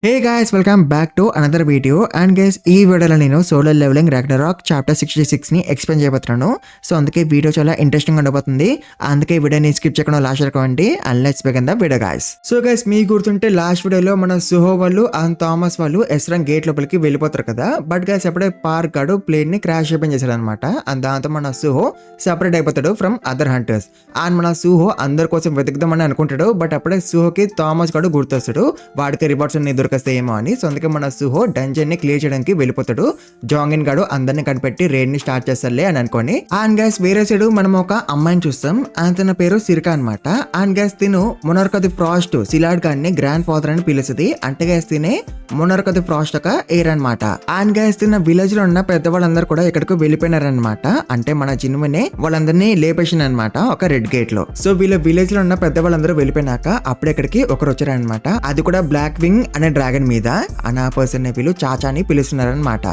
Hey guys welcome back to another video and guys ఈ వీడియోలో నేను సోలో లెవెలింగ్ రాగ్నరాక్ చాప్టర్ 66 ని explain చేయబోతున్నాను. సో అందుకే వీడియో చాలా ఇంట్రెస్టింగ్ ఉండబోతుంది. అందుకే వీడియోని స్కిప్ చేయకుండా లాస్ట్ వరకు అవ్వండి and let's begin the video guys. So guys మీకు గుర్తుంటే లాస్ట్ వీడియోలో మన సుహో వాళ్ళు అండ్ థామస్ వాళ్ళు ఎస్రాన్ గేట్ లోపలికి వెళ్ళిపోతారు కదా. బట్ గైస్ అప్పుడే పార్క్ గాడు ప్లేన్ ని క్రాష్ ఓపెన్ చేశాడు అనమాట. అండ్ దాంతో మన సుహో సెపరేట్ అయిపోతాడు ఫ్రమ్ అదర్ హంటర్స్. అండ్ మన సుహో అందరి కోసం వెతుకుదామని అనుకుంటాడు. బట్ అప్పుడే సుహోకి థామస్ గాడు గుర్తొస్తాడు. వాడికి రివార్డ్స్ అన్ని దొరికేస్తాయేమో అని. సో అందుకే మన సుహో డంజన్ ని క్లియర్ చేయడానికి వెళ్ళిపోతాడు. జాంగిన్ గాడు అందరిని కనిపెట్టి రేడ్ ని స్టార్ట్ చేస్తారులే అని అనుకోని. అండ్ గైస్ వేరే సైడ్ మనం ఒక అమ్మాయిని చూస్తాం. అండ్ తన పేరు సిర్కా అనమాట. అండ్ గైస్ తిను మొనార్క్ ఆఫ్ ది ఫ్రాస్ట్ సిలాడ్ గాడిని గ్రాండ్ ఫాదర్ అని పిలుస్తుంది. అంటే గైస్ తినే మొనార్క్ ఆఫ్ ది ఫ్రాస్ట్ ఒక ఎయిర్ అనమాట. అండ్ గైస్ తిన విలేజ్ లో ఉన్న పెద్దవాళ్ళందరూ కూడా ఇక్కడికి వెళ్ళిపోయినారనమాట. అంటే మన జిన్మనే వాళ్ళందరినీ లేపేసిన అనమాట ఒక రెడ్ గేట్ లో. సో వీళ్ళ విలేజ్ లో ఉన్న పెద్దవాళ్ళందరూ వెళ్ళిపోయినాక అప్పుడు ఇక్కడికి ఒకరు వచ్చారనమాట. అది కూడా బ్లాక్ వింగ్ అనే డ్రాగన్ మీద. అండ్ ఆ పర్సన్ ని వీళ్ళు చాచాని పిలుస్తున్నారనమాట.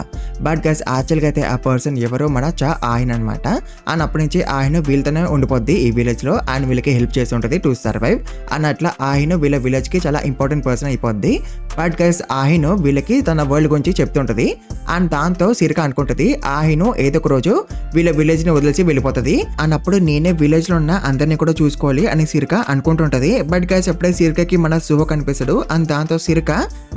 బట్ గైస్ యాక్చువల్ గా అయితే ఆ పర్సన్ ఎవరో మన ఆయన అనమాట. అండ్ అప్పటి నుంచి ఆయన వీళ్ళతోనే ఉండిపోద్ది ఈ విలేజ్ లో. అండ్ వీళ్ళకి హెల్ప్ చేసి ఉంటది టు సర్వైవ్. అండ్ అట్లా ఆయన వీళ్ళ విలేజ్ కి చాలా ఇంపార్టెంట్ పర్సన్ అయిపోద్ది. బట్ గైస్ ఆయన వీళ్ళకి తన వరల్డ్ గురించి చెప్తుంటది. అండ్ దాంతో సిరిక అనుకుంటది ఆయన ఏదో ఒక రోజు వీళ్ళ విలేజ్ ని వదిలేసి వెళ్ళిపోతుంది. అండ్ అప్పుడు నేనే విలేజ్ లో ఉన్న అందరినీ కూడా చూసుకోవాలి అని సిరిక అనుకుంటుంటది. బట్ గైస్ ఎప్పుడే సిరికకి మన సుహో కనిపిస్తాడు. అండ్ దాంతో సిరిక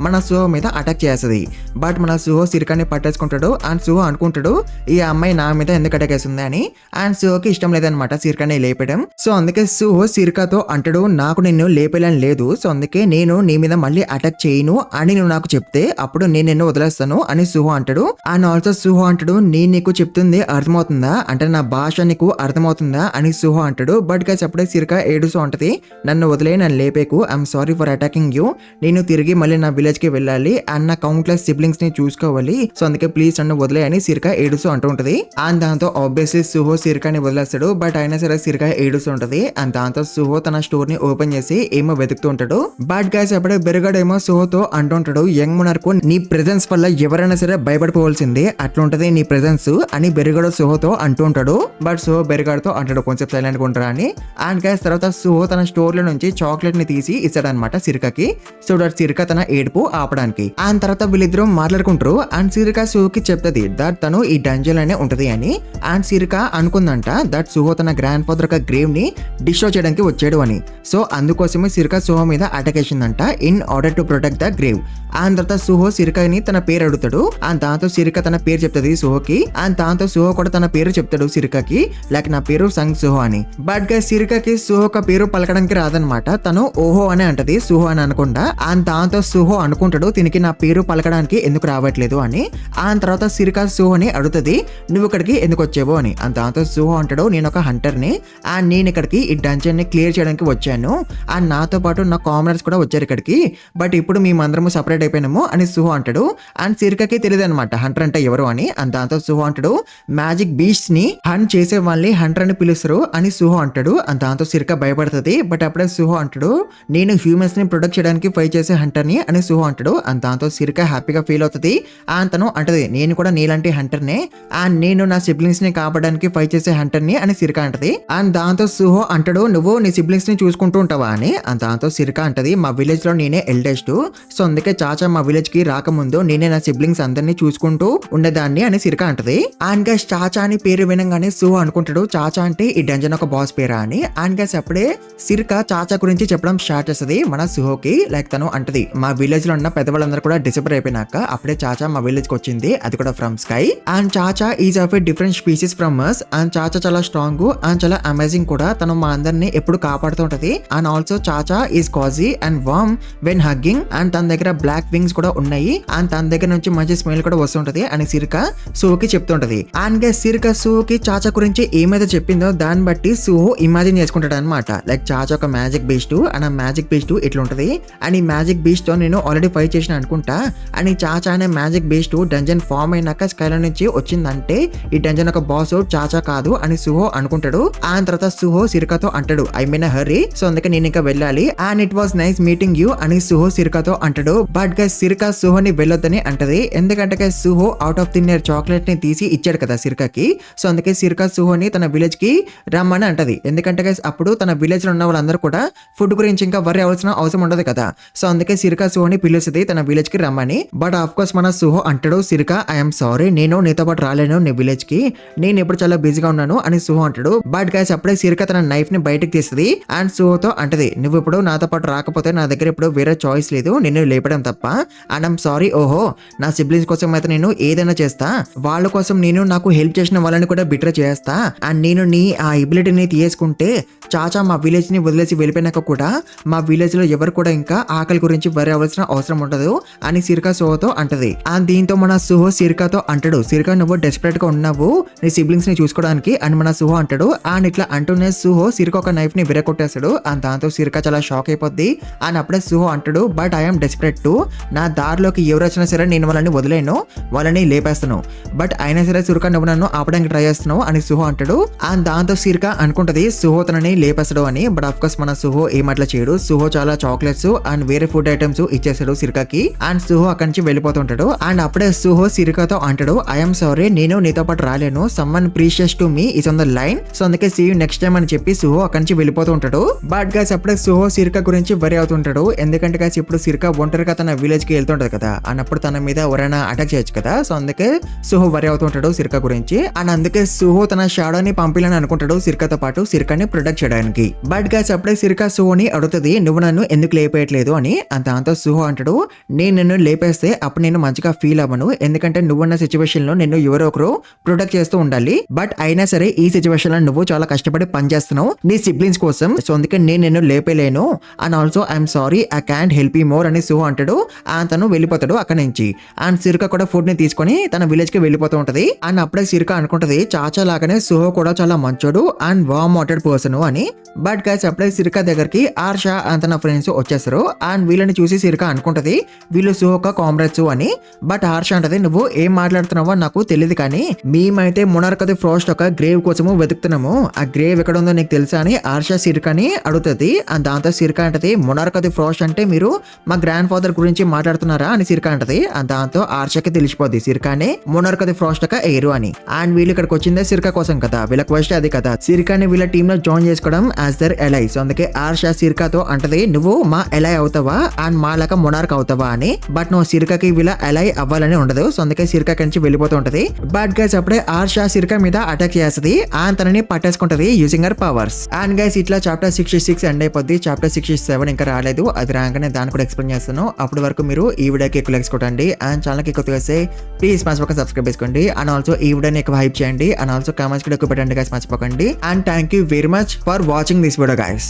మన సుహో మీద అటాక్ చేస్తుంది. బట్ మన సుహో సిరికాని పట్టేసుకుంటాడు. అండ్ సుహో అనుకుంటాడు ఈ అమ్మాయి నా మీద ఎందుకు అటాక్ చేస్తుంది అని. అండ్ సుహోకి ఇష్టం లేదనమాట సిరికాని లేపడం. సో అందుకే సుహో సిరికాతో అంటాడు నాకు నిన్ను లేపేయాలని లేదు. సో అందుకే నేను నీ మీద మళ్ళీ అటాక్ చేయను అని నువ్వు నాకు చెప్తే అప్పుడు నేను నిన్ను వదిలేస్తాను అని సుహో అంటాడు. అండ్ ఆల్సో సుహో అంటాడు నేను నీకు చెప్తుంది అర్థమవుతుందా, అంటే నా భాష నీకు అర్థమవుతుందా అని సుహో అంటాడు. బట్ గైస్ అప్పుడే సిరిక ఏడుస్తూ ఉంటది నన్ను వదిలే నన్ను లేపేకు, I'm sorry for attacking you, నేను తిరిగి మళ్ళీ నా విలేజ్ కి వెళ్ళాలి అండ్ నా కౌంట్లెస్ సిబ్లింగ్స్ ని చూసుకోవాలి. సో అందుకే ప్లీజ్ నన్ను వదిలే అని సిరిక ఏడుస్తూ అంటూ ఉంటది. అండ్ దాంతో ఆబ్వియస్లీ సుహో సిరికాని వదిలేస్తాడు. బట్ అయినా సరే సిరిక ఏడుస్తూ ఉంటది. అండ్ దాంతో సుహో తన స్టోర్ ని ఓపెన్ చేసి ఏమో వెతుకుతూ ఉంటాడు. బట్ గైస్ అప్పుడే బెరగాడు ఏమో సుహోతో అంటుంటాడు యంగ్ మొనార్క్ నీ ప్రెజెన్స్ వల్ల ఎవరైనా సరే భయపడిపోవాల్సిందే, అట్లుంటది నీ ప్రెజెన్స్ అని బెరగాడు సుహోతో అంటూ ఉంటాడు. బట్ సుహో బెరగాడుతో అంటాడు కొంచెం సైలెంట్ గా ఉంటారా అని. అండ్ గైస్ తర్వాత సుహో తన స్టోర్ లో నుంచి చాక్లెట్ ని తీసి ఇస్తాడనమాట సిరికకి. సో దట్ సిరిక తన ఏడుపు ఆపడానికి. అండ్ తర్వాత వీళ్ళిద్దరూ మాట్లాడుకుంటారు. అండ్ సిరిక సుహోకి చెప్తుంది దట్ తను ఈ డంజన్ లోనే ఉంటది అని. అండ్ సిరిక అనుకుందంట దట్ సుహో తన గ్రాండ్ ఫాదర్ ఒక గ్రేవ్ ని డిస్ట్రాయ్ చేయడానికి వచ్చాడు అని. సో అందుకోసమే సిరిక సుహో మీద అటాక్ చేసిందంట in order to protect the grave. And తర్వాత సుహో సిరికని తన పేరు అడుగుతాడు. అండ్ దాంతో సిరిక తన పేరు చెప్తుంది సుహోకి. అండ్ దాంతో సుహో కూడా తన పేరు చెప్తాడు సిరికకి, లైక్ నా పేరు సంగ్ సుహో అని. బట్ గా సిరికకి సుహో ఒక పేరు పలకడానికి రాదనమాట. తను ఓహో అని అంటది సుహో అని అనుకుంటా. అండ్ దాంతో సుహో అనుకుంటాడు దీనికి నా పేరు పలకడానికి ఎందుకు రావట్లేదు అని. అండ్ తర్వాత సిరిక సుహోని అడుగుతుంది నువ్వు ఇక్కడికి ఎందుకు వచ్చావు అని. అండ్ దాంతో సుహో అంటాడు నేను ఒక హంటర్ ని అండ్ నేను ఇక్కడికి ఈ డంజన్ ని క్లియర్ చేయడానికి వచ్చాను. అండ్ నాతో పాటు నా కామనర్స్ కూడా వచ్చారు ఇక్కడికి. బట్ ఇప్పుడు మేమందరము సపరేట్ అయిపోయినాము అని సుహో అంటాడు. అండ్ సిరికకి తెలియదు అనమాట హంటర్ అంటే ఎవరు అని. అండ్ దాంతో సుహో అంటాడు మ్యాజిక్ బీస్ట్ ని హంట్ చేసే వాళ్ళని హంటర్ అని పిలుస్తారు అని సుహో అంటాడు. అండ్ దాంతో సిరిక భయపడుతుంది. బట్ అప్పుడే సుహో అంటాడు నేను హ్యూమన్స్ ని ప్రొటెక్ట్ చేయడానికి ఫైట్ చేసే హంటర్ ని అని సుహో అంటాడు. అండ్ దాంతో సిరిక హ్యాపీగా ఫీల్ అవుతుంది. అండ్ తను అంటది నేను కూడా నీలాంటి హంటర్ నే అండ్ నేను నా సిబ్లింగ్స్ ని కాపాడడానికి ఫైట్ చేసే హంటర్ ని అని సిరిక అంటది. అండ్ దాంతో సుహో అంటాడు నువ్వు నీ సిబ్లింగ్స్ ని చూసుకుంటూ ఉంటావా అని. అండ్ దాంతో సిరిక అంటది మా విలేజ్ లో నేనే ఎల్డెస్ట్, సో అందుకే చాచా మా విలేజ్ కి రాకముందు నేనే నా సిబ్లింగ్స్ అందరినీ చూసుకుంటూ ఉండేదాన్ని అని సిరిక అంటది. అండ్ గైస్ చాచా అని పేరు వినంగానే సుహో అనుకుంటాడు చాచా అంటే ఈ డంజన్ ఒక బాస్ పేరా అని. అండ్ గైస్ అప్పుడే సిరిక చాచా గురించి చెప్పడం స్టార్ట్ చేస్తుంది మన సుహోకి. లైక్ తను అంటది మా విలేజ్ లో ఉన్న పెద్దవాళ్ళందరూ కూడా డిసప్పాయింట్ అయిపోయినాక అప్పుడే చాచా మా విలేజ్ కి వచ్చింది, అది కూడా from sky. And Chacha is of a different species from us. And Chacha చాలా స్ట్రాంగ్ అండ్ చాలా అమేజింగ్ కూడా, తను మా అందరినీ ఎప్పుడు కాపాడుతూ ఉంటది. And also chacha is cosy and warm when hugging. And తన దగ్గర బ్లాక్ వింగ్స్ కూడా ఉన్నాయి. అండ్ తన దగ్గర నుంచి మంచి స్మెల్ కూడా వస్తుంటది అని సిరిక సుహోకి చెప్తుంటది. అండ్ సిరిక సుహోకి చాచా గురించి ఏమైతే చెప్పిందో దాన్ని బట్టి సుహో ఇమాజిన్ చేసుకుంటాడు అనమాట. లైక్ చాచా ఒక మ్యాజిక్ బీస్ట్ అండ్ ఆ మ్యాజిక్ బీస్ట్ ఇట్లుంటది అండ్ ఈ మ్యాజిక్ బీస్ట్ తో నేను ఆల్రెడీ ఫైట్ చేసిన అనుకుంటా. అని చాచా అనే మ్యాజిక్ బీస్ట్ డంజన్ ఫామ్ అయినాక స్కైలో నుంచి వచ్చిందంటే ఈ డంజన్ ఒక బాస్ చాచా కాదు అని సుహో అనుకుంటాడు. ఆ తర్వాత సుహో సిరికతో అంటాడు ఐ మీన్ హర్రీ, సో అందుకే నేను ఇంకా వెళ్ళాలి and it was nice meeting you అని సుహో సిరికతో అంటాడు. బట్ గైస్ సిరిక సుహోని వెళ్ళొద్దని అంటది. ఎందుకంటే guys Suho out of thin air chocolate ని తీసి ఇచ్చాడు కదా సిరికకి. సో అందుకే సిరిక సుహోని తన విలేజ్ కి రమ్మని అంటది. ఎందుకంటే గైస్ అప్పుడు తన విలేజ్ లో ఉన్న వాళ్ళందరూ కూడా ఫుడ్ గురించి ఇంకా వర్రీ అవ్వాల్సిన అవసరం ఉండదు కదా. సో అందుకే సిరిక సుహోని పిలుస్తుంది తన విలేజ్ కి రమ్మని. బట్ ఆఫ్ కోర్స్ మన సుహో అంటాడు సిరికా ఐఎమ్ సారీ నేను నీతో పాటు రాలేను నీ విలేజ్ కి, నేను ఇప్పుడు చాలా బిజీగా ఉన్నాను అని సుహో అంటాడు. బట్ గైస్ అప్పుడే సిరికా తన నైఫ్ ని బయటకు తీస్తుంది అండ్ సుహోతో అంటది నువ్వు ఇప్పుడు నాతో పాటు రాకపోతే నా దగ్గర ఇప్పుడు వేరే చాయిస్ లేదు నిన్ను లేపడం తప్ప. అండ్ ఐఎమ్ సారీ ఓహో నా సిబ్లింగ్స్ కోసం అయితే నేను ఏదైనా చేస్తా, వాళ్ళ కోసం నేను నాకు హెల్ప్ చేసిన వాళ్ళని కూడా బిట్రే చేస్తా. అండ్ నేను నీ ఆ ఎబిలిటీని తీసుకుంటే చాచా మా విలేజ్ ని వదిలేసి వెళ్ళిపోయినాక కూడా మా విలేజ్ లో ఎవరు కూడా ఇంకా ఆకలి గురించి వరి అవ్వాల్సిన అవసరం ఉండదు అని సిరికా సుహోతో అంటది. అండ్ దీంతో మన సుహో సిరికాతో అంటాడు సిరికా నువ్వు డెస్పరేట్ గా ఉన్నావు నీ సిబ్లింగ్స్ ని చూసుకోవడానికి అని మన సుహో అంటాడు. అండ్ ఇట్లా అంటూనే సుహో సిరికా ఒక నైఫ్ ని విరగొట్టేస్తాడు. అండ్ దాంతో సిరికా చాలా షాక్ అయిపోద్ది. అండ్ అప్పుడే సుహో అంటాడు బట్ ఐఎమ్ డెస్పరేట్ టు, నా దారిలోకి ఎవరు వచ్చినా సరే నేను వాళ్ళని వదిలేను, వాళ్ళని లేపేస్తాను, బట్ అయినా సరే సిరికా నువ్వు నన్ను ఆపడానికి ట్రై చేస్తున్నావు అని సుహో అంటాడు. అండ్ దాంతో సిరికా అనుకుంటది సుహో తనని లేపేస్తాడు అని. బట్ ఆఫ్ కోర్స్ మన సుహో ఏమట్లా చేయడు. సుహో చాలా చాక్లెట్స్ అండ్ వేరే ఫుడ్ ఐటమ్స్ ఇచ్చేస్తాడు సిరికాకి. అండ్ సుహో అక్కడి నుంచి వెళ్ళిపోతుంటాడు. అండ్ అప్పుడే సుహో సిరికాతో అంటాడు ఐఎమ్ సారీ నేను నీతో పాటు రాలేను, someone precious to me is on the line, so అందుకే సీ యూ నెక్స్ట్ టైం అని చెప్పి సుహో అక్కడి నుంచి వెళ్ళిపోతూ ఉంటాడు. బట్ గైస్ అప్పుడే సుహో సిరికా గురించి వరి అవుతుంటాడు. ఎందుకంటే గైస్ ఇప్పుడు సిరికా ఒంటరిగా తన విలేజ్ కి వెళ్తుంటది కదా, అన్నప్పుడు తన మీద ఎవరైనా అటాక్ చేయొచ్చు కదా, సో అందుకే సుహో వరి అవుతుంటాడు సిరికా గురించి. అండ్ అందుకే సుహో తన షాడోని పంపిలని అనుకుంటాడు సిరికాతో పాటు సిరికాని ప్రొటెక్ట్ చేయడానికి. బట్ గైస్ అప్పుడే సిరికా సుహోని అడుగుతుంది నువ్వు నన్ను ఎందుకు లేపేయట్లేదు అని. దాంతో సుహో అంటాడు నేను నిన్ను లేపేస్తే అప్పుడు నేను మంచిగా ఫీల్ అవ్వను, ఎందుకంటే నువ్వున్న సిచ్యువేషన్ లో నిన్ను ఎవరో ఒకరు ప్రొటెక్ట్ చేస్తూ ఉండాలి, బట్ అయినా సరే ఈ సిచ్యువేషన్ లో నువ్వు చాలా కష్టపడి పనిచేస్తున్నావు నీ సిబ్లింగ్స్ కోసం, సో అందుకే నేను నిన్ను లేపేలేను. And also I'm sorry I can't help you more అని సుహో అంటాడు. అండ్ తను వెళ్ళిపోతాడు అక్కడి నుంచి. అండ్ సిరికా కూడా ఫుడ్ ని తీసుకొని తన విలేజ్ కి వెళ్ళిపోతూ ఉంటది. అండ్ అప్పుడే సిరికా అనుకుంటది చాచా లాగానే సుహో కూడా చాలా మంచోడు అండ్ వామ్ హార్టెడ్ పర్సన్ అని. బట్ గైస్ అప్పుడే సిరికా దగ్గరికి ఆర్షా అండ్ తన ఫ్రెండ్స్ వచ్చేస్తారు. అండ్ వీళ్ళని చూసి సిరికా అనుకుంటది వీళ్ళు సుహోక కామ్రేడ్స్ అని. బట్ హర్ష అంటది నువ్వు ఏం మాట్లాడుతున్నావో నాకు తెలియదు, కానీ మేమైతే మొనార్క్ ఆఫ్ ది ఫ్రాస్ట్ ఒక గ్రేవ్ కోసము వెతుకుతున్నాము, ఆ గ్రేవ్ ఎక్కడ ఉందో నీకు తెలుసా అని హర్ష సిరికాని అడుగుతుంది. అండ్ దాంతో సిరికా అంటది మొనార్క్ ఆఫ్ ది ఫ్రాస్ట్ అంటే మీరు మా గ్రాండ్ ఫాదర్ గురించి మాట్లాడుతున్నారా అని సిరికా అంటది. అండ్ దాంతో హర్షకి తెలిసిపోద్ది సిరికానే మొనార్క్ ఆఫ్ ది ఫ్రాస్ట్ ఒక ఎయిరు అని. అండ్ వీళ్ళు ఇక్కడికి వచ్చిందే సిరికా కోసం కదా, వీళ్ళ క్వెస్ట్ అది కదా, సిరికాని వీళ్ళ టీమ్ లో జాయిన్ చేసుకోవడం యాజ్ దర్ ఎలై, సో అందుకే హర్ష సిరికాతో అంటది నువ్వు మా ఎలై అవుతావా అండ్ మా లాగా మొనార్క్ అవుతావా అని. బట్ నువ్వు సిరికాకి వీళ్ళ ఎలై అవ్వాలని ఉండదు, సో అందుకే సిరికా నుంచి వెళ్ళిపోతూ ఉంటది. బట్ గైస్ అప్పుడే హర్ష సిరికా మీద అటాక్ చేస్తుంది అండ్ తనని పట్టేసుకుంటది using her powers. And guys ఇట్లా చాప్టర్ 66 ఎండ్ అయిపోద్ది. చాప్టర్ 67 ఇంకా రాలేదు, అది రాగానే దాన్ని కూడా ఎక్స్ప్లెయిన్ చేస్తాను. అప్పటి వరకు మీరు ఈ వీడియోకి ఎక్కువ లైక్స్ కొట్టండి అండ్ ఛానల్ కి కొత్తగా వస్తే ప్లీజ్ మర్చిపోకండి సబ్స్క్రైబ్ చేసుకోండి. అండ్ ఆల్సో ఈ వీడియోని ఎక్కువ హైప్ చేయండి అండ్ ఆల్సో కామెంట్స్ కూడా ఎక్కువ పెట్టండి గైస్ మర్చిపోకండి. And thank you very much for watching this video guys.